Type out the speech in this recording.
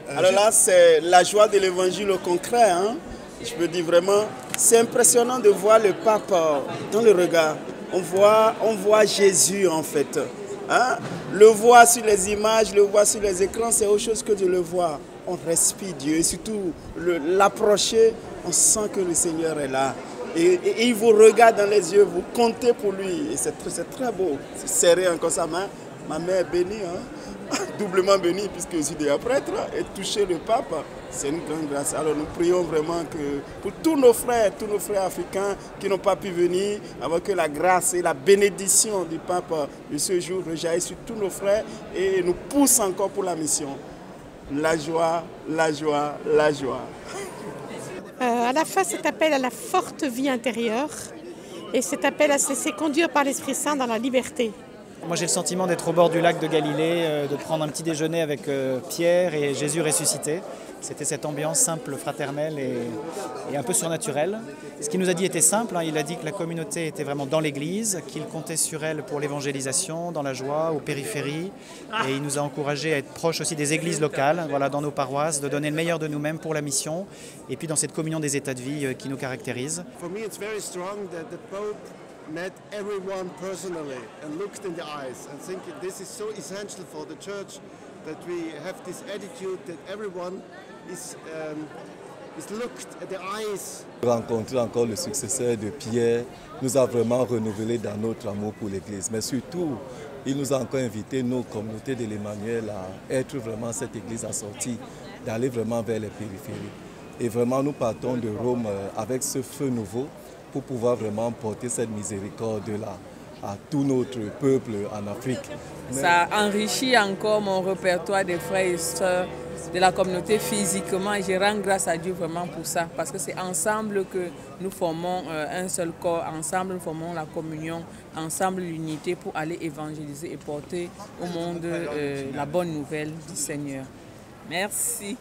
Alors là, c'est la joie de l'évangile au concret. Hein. Je peux dire vraiment, c'est impressionnant de voir le pape dans le regard. On voit Jésus en fait. Hein? Le voir sur les images, le voir sur les écrans, c'est autre chose que de le voir. On respire Dieu et surtout l'approcher, on sent que le Seigneur est là. Et il vous regarde dans les yeux, vous comptez pour lui. Et c'est très beau. C'est serré encore sa main. Ma mère est bénie, hein? Doublement bénie puisque je suis déjà prêtre. Et toucher le pape, c'est une grande grâce. Alors nous prions vraiment que pour tous nos frères africains qui n'ont pas pu venir, avant que la grâce et la bénédiction du pape de ce jour rejaillissent sur tous nos frères et nous poussent encore pour la mission. La joie, la joie, la joie. À la fin, cet appel à la forte vie intérieure et cet appel à se laisser conduire par l'Esprit Saint dans la liberté. Moi j'ai le sentiment d'être au bord du lac de Galilée, de prendre un petit déjeuner avec Pierre et Jésus ressuscité. C'était cette ambiance simple, fraternelle et un peu surnaturelle. Ce qu'il nous a dit était simple, hein. Il a dit que la communauté était vraiment dans l'église, qu'il comptait sur elle pour l'évangélisation, dans la joie, aux périphéries. Et il nous a encouragés à être proches aussi des églises locales, voilà, dans nos paroisses, de donner le meilleur de nous-mêmes pour la mission. Et puis dans cette communion des états de vie qui nous caractérise. Met everyone personally and looked in the eyes and think this is so essential for the church that we have this attitude that everyone is looked at the eyes. Rencontrer encore le successeur de Pierre nous a vraiment renouvelé dans notre amour pour l'Église. Mais surtout, il nous a encore invité, nos communautés de l'Emmanuel, à être vraiment cette Église assortie, d'aller vraiment vers les périphéries. Et vraiment, nous partons de Rome avec ce feu nouveau pour pouvoir vraiment porter cette miséricorde-là à tout notre peuple en Afrique. Ça enrichit encore mon répertoire des frères et sœurs de la communauté physiquement et je rends grâce à Dieu vraiment pour ça parce que c'est ensemble que nous formons un seul corps, ensemble nous formons la communion, ensemble l'unité pour aller évangéliser et porter au monde la bonne nouvelle du Seigneur. Merci.